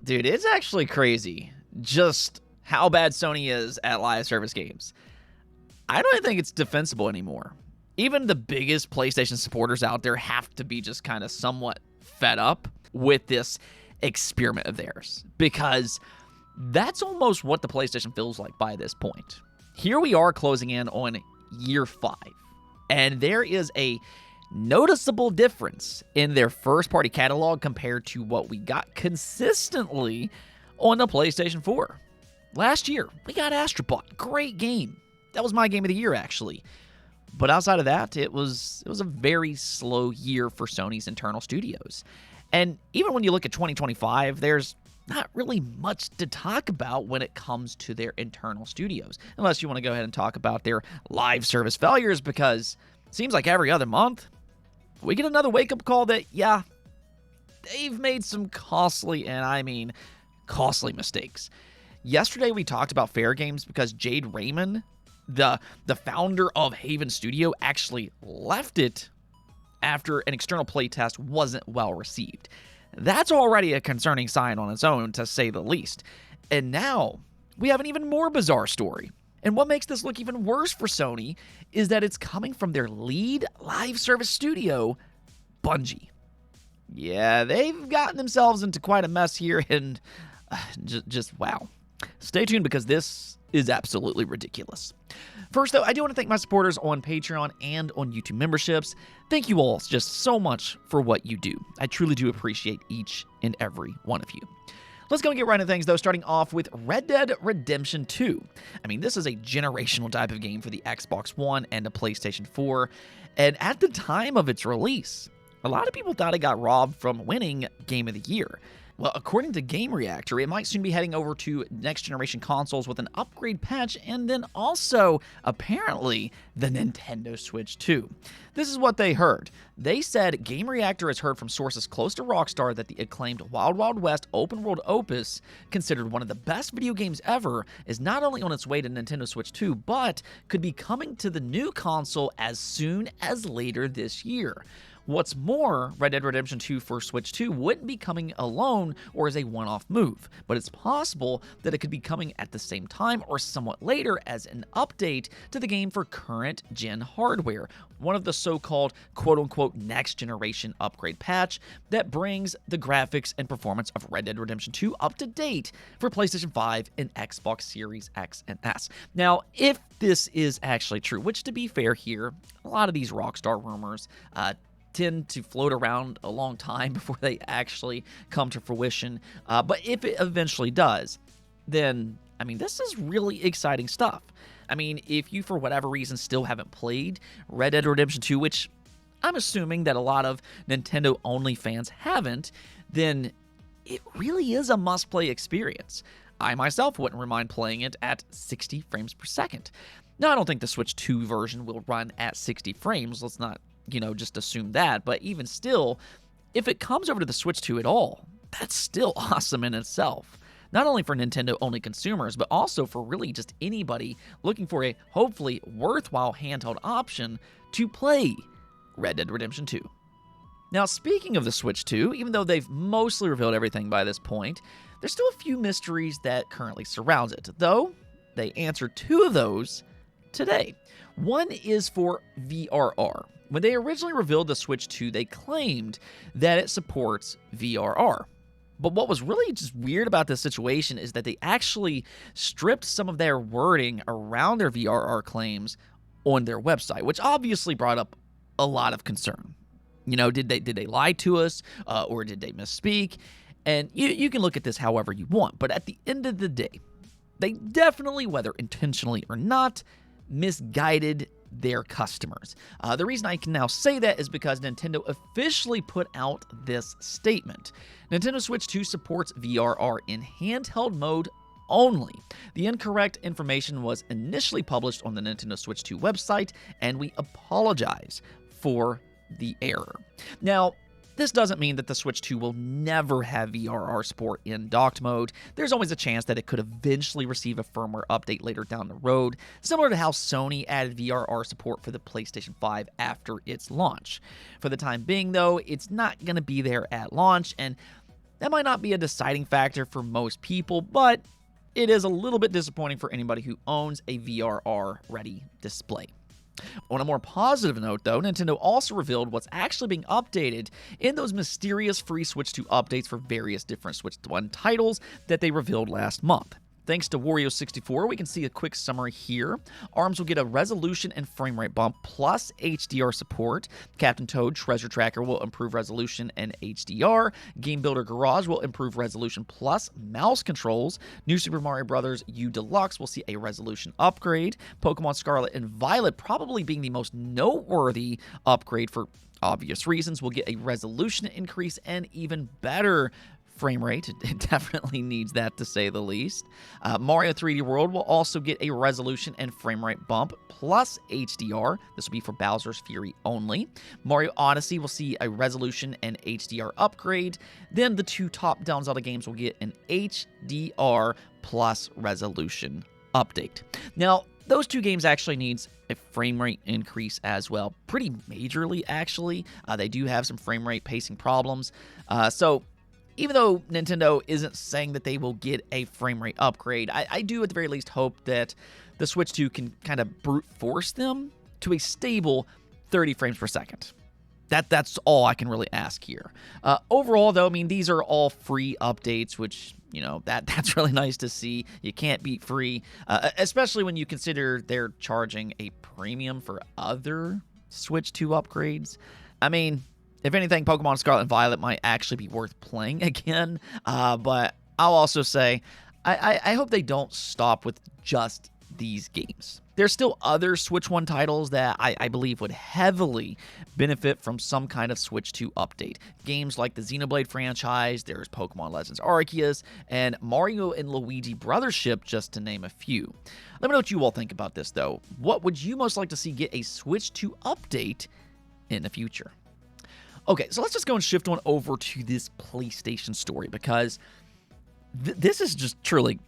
Dude, it's actually crazy just how bad Sony is at live service games. I don't think it's defensible anymore. Even the biggest PlayStation supporters out there have to be just kind of somewhat fed up with this experiment of theirs, because that's almost what the PlayStation feels like by this point. Here we are closing in on year 5, and there is a noticeable difference in their first-party catalog compared to what we got consistently on the PlayStation 4. Last year, we got Astrobot. Great game. That was my game of the year, actually. But outside of that, it was a very slow year for Sony's internal studios. And even when you look at 2025, there's not really much to talk about when it comes to their internal studios, unless you want to go ahead and talk about their live service failures, because it seems like every other month, we get another wake-up call that, yeah, they've made some costly, and I mean costly, mistakes. Yesterday, we talked about Fair Games because Jade Raymond, the founder of Haven Studio, actually left it after an external playtest wasn't well received. That's already a concerning sign on its own, to say the least. And now, we have an even more bizarre story. And what makes this look even worse for Sony is that it's coming from their lead live service studio, Bungie. Yeah, they've gotten themselves into quite a mess here, and just wow. Stay tuned, because this is absolutely ridiculous. First, though, I do want to thank my supporters on Patreon and on YouTube memberships. Thank you all just so much for what you do. I truly do appreciate each and every one of you. Let's go and get right into things, though, starting off with Red Dead Redemption 2. I mean, this is a generational type of game for the Xbox One and the PlayStation 4, and at the time of its release, a lot of people thought it got robbed from winning Game of the Year. Well, according to Game Reactor, it might soon be heading over to next-generation consoles with an upgrade patch, and then also, apparently, the Nintendo Switch 2. This is what they heard. They said Game Reactor has heard from sources close to Rockstar that the acclaimed Wild Wild West open-world opus, considered one of the best video games ever, is not only on its way to Nintendo Switch 2, but could be coming to the new console as soon as later this year. What's more, Red Dead Redemption 2 for Switch 2 wouldn't be coming alone or as a one-off move, but it's possible that it could be coming at the same time or somewhat later as an update to the game for current-gen hardware, one of the so-called quote-unquote next-generation upgrade patch that brings the graphics and performance of Red Dead Redemption 2 up to date for PlayStation 5 and Xbox Series X and S. Now, if this is actually true, which to be fair here, a lot of these Rockstar rumors tend to float around a long time before they actually come to fruition. But if it eventually does, then, I mean, this is really exciting stuff. I mean, if you, for whatever reason, still haven't played Red Dead Redemption 2, which I'm assuming that a lot of Nintendo-only fans haven't, then it really is a must-play experience. I myself wouldn't mind playing it at 60 frames per second. Now, I don't think the Switch 2 version will run at 60 frames. Let's not just assume that, but even still, if it comes over to the Switch 2 at all, that's still awesome in itself. Not only for Nintendo-only consumers, but also for really just anybody looking for a hopefully worthwhile handheld option to play Red Dead Redemption 2. Now, speaking of the Switch 2, even though they've mostly revealed everything by this point, there's still a few mysteries that currently surround it, though they answer 2 of those today. One is for VRR. When they originally revealed the Switch 2, they claimed that it supports VRR. But what was really just weird about this situation is that they actually stripped some of their wording around their VRR claims on their website, which obviously brought up a lot of concern. Did they lie to us, or did they misspeak? And you can look at this however you want, but at the end of the day, they definitely, whether intentionally or not, misguided their customers. The reason I can now say that is because Nintendo officially put out this statement. Nintendo Switch 2 supports VRR in handheld mode only. The incorrect information was initially published on the Nintendo Switch 2 website, and we apologize for the error. Now, this doesn't mean that the Switch 2 will never have VRR support in docked mode. There's always a chance that it could eventually receive a firmware update later down the road, similar to how Sony added VRR support for the PlayStation 5 after its launch. For the time being, though, it's not going to be there at launch, and That might not be a deciding factor for most people, but it is a little bit disappointing for anybody who owns a VRR-ready display. On a more positive note, though, Nintendo also revealed what's actually being updated in those mysterious free Switch 2 updates for various different Switch 1 titles that they revealed last month. Thanks to Wario64, we can see a quick summary here. ARMS will get a resolution and frame rate bump plus HDR support. Captain Toad Treasure Tracker will improve resolution and HDR. Game Builder Garage will improve resolution plus mouse controls. New Super Mario Bros. U Deluxe will see a resolution upgrade. Pokemon Scarlet and Violet, probably being the most noteworthy upgrade for obvious reasons, will get a resolution increase and even better frame rate. It definitely needs that, to say the least. Mario 3D World will also get a resolution and frame rate bump plus HDR. This will be for Bowser's Fury only. Mario Odyssey will see a resolution and HDR upgrade. Then the two top-down Zelda games will get an HDR plus resolution update. Now, those two games actually needs a frame rate increase as well, pretty majorly actually. They do have some frame rate pacing problems. So even though Nintendo isn't saying that they will get a frame rate upgrade, I do at the very least hope that the Switch 2 can kind of brute force them to a stable 30 frames per second. That's all I can really ask here. Overall, though, I mean, these are all free updates, which, you know, that's really nice to see. You can't beat free, especially when you consider they're charging a premium for other Switch 2 upgrades. I mean, if anything, Pokemon Scarlet and Violet might actually be worth playing again, but I'll also say I hope they don't stop with just these games. There's still other Switch 1 titles that I believe would heavily benefit from some kind of Switch 2 update. Games like the Xenoblade franchise, there's Pokemon Legends Arceus, and Mario and Luigi Brothership, just to name a few. Let me know what you all think about this, though. What would you most like to see get a Switch 2 update in the future? Okay, so let's just go and shift on over to this PlayStation story, because this is just truly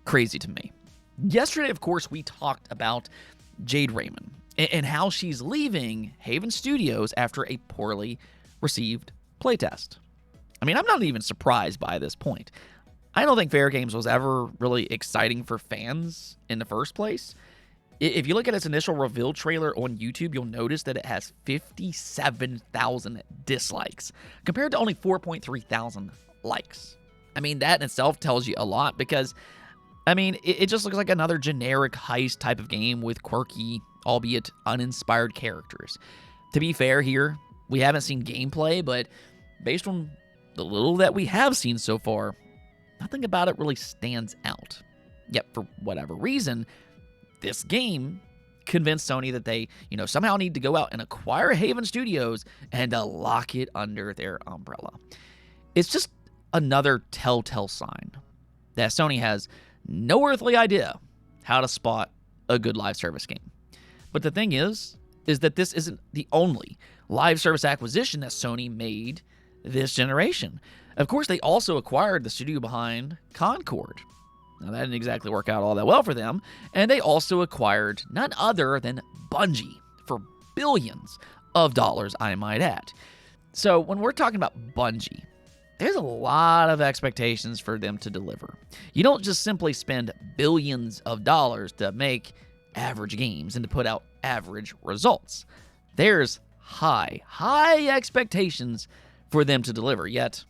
crazy to me. Yesterday, of course, we talked about Jade Raymond and how she's leaving Haven Studios after a poorly received playtest. I mean, I'm not even surprised by this point. I don't think Fair Games was ever really exciting for fans in the first place. If you look at its initial reveal trailer on YouTube, you'll notice that it has 57,000 dislikes, compared to only 4,300 likes. I mean, that in itself tells you a lot, because, I mean, it just looks like another generic heist type of game with quirky, albeit uninspired characters. To be fair here, we haven't seen gameplay, but based on the little that we have seen so far, nothing about it really stands out. Yet, for whatever reason, this game convinced Sony that they, somehow need to go out and acquire Haven Studios and lock it under their umbrella. It's just another telltale sign that Sony has no earthly idea how to spot a good live service game. But the thing is that this isn't the only live service acquisition that Sony made this generation. Of course, they also acquired the studio behind Concord. Now, that didn't exactly work out all that well for them, and they also acquired none other than Bungie for billions of dollars, I might add. So when we're talking about Bungie, there's a lot of expectations for them to deliver. You don't just simply spend billions of dollars to make average games and to put out average results. There's high expectations for them to deliver, yet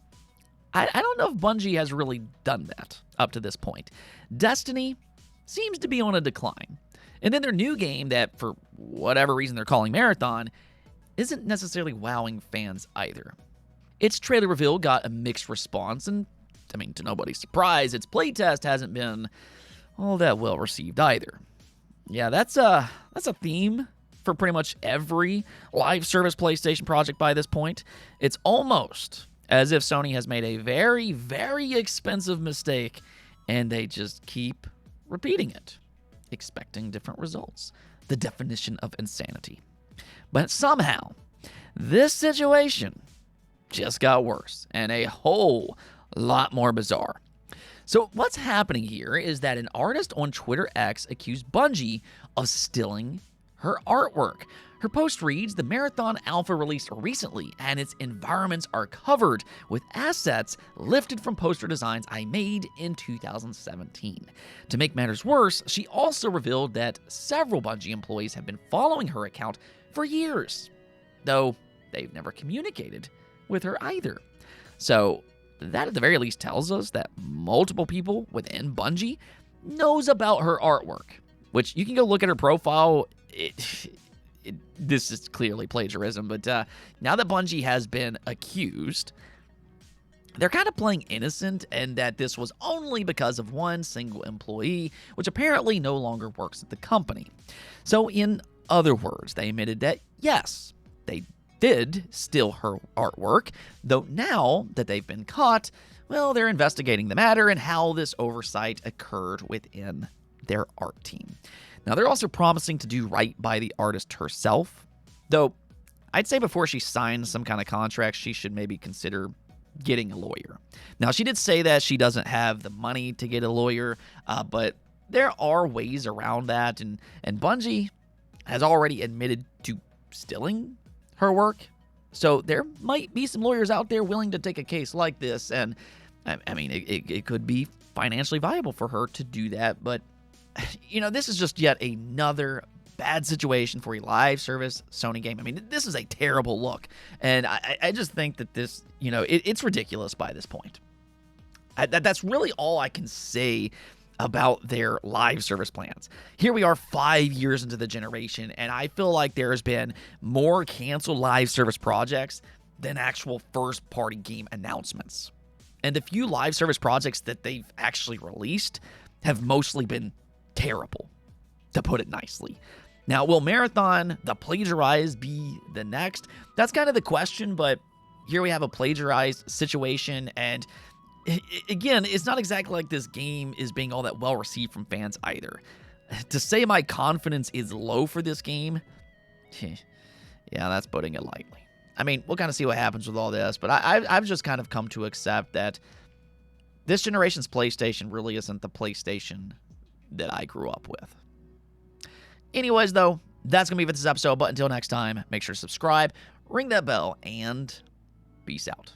I don't know if Bungie has really done that up to this point. Destiny seems to be on a decline. And then their new game that, for whatever reason they're calling Marathon, isn't necessarily wowing fans either. Its trailer reveal got a mixed response, and, I mean, to nobody's surprise, its playtest hasn't been all that well received either. Yeah, that's a theme for pretty much every live service PlayStation project by this point. It's almost as if Sony has made a very, very expensive mistake, and they just keep repeating it, expecting different results. The definition of insanity. But somehow, this situation just got worse, and a whole lot more bizarre. So what's happening here is that an artist on Twitter X accused Bungie of stealing her artwork. Her post reads, "The Marathon Alpha released recently, and its environments are covered with assets lifted from poster designs I made in 2017. To make matters worse, she also revealed that several Bungie employees have been following her account for years, though they've never communicated with her either." So that at the very least tells us that multiple people within Bungie knows about her artwork, which you can go look at her profile. This is clearly plagiarism, but now that Bungie has been accused, they're kind of playing innocent, and that this was only because of one single employee, which apparently no longer works at the company. So in other words, they admitted that yes, they did steal her artwork, though now that they've been caught, well, they're investigating the matter and how this oversight occurred within their art team. Now, they're also promising to do right by the artist herself, though I'd say before she signs some kind of contract, she should maybe consider getting a lawyer. Now, she did say that she doesn't have the money to get a lawyer, but there are ways around that, and Bungie has already admitted to stealing her work, so there might be some lawyers out there willing to take a case like this, and I mean, it could be financially viable for her to do that, but this is just yet another bad situation for a live service Sony game. I mean, this is a terrible look, and I just think that this, it's ridiculous by this point. That's really all I can say about their live service plans. Here we are 5 years into the generation, and I feel like there's been more canceled live service projects than actual first-party game announcements. And the few live service projects that they've actually released have mostly been terrible, to put it nicely. Now, will Marathon, the plagiarized, be the next? That's kind of the question, but here we have a plagiarized situation, and again, it's not exactly like this game is being all that well received from fans either. To say my confidence is low for this game, yeah, that's putting it lightly. I mean, we'll kind of see what happens with all this, but I've just kind of come to accept that this generation's PlayStation really isn't the PlayStation that I grew up with. Anyways, though, that's going to be it for this episode, but until next time, make sure to subscribe, ring that bell, and peace out.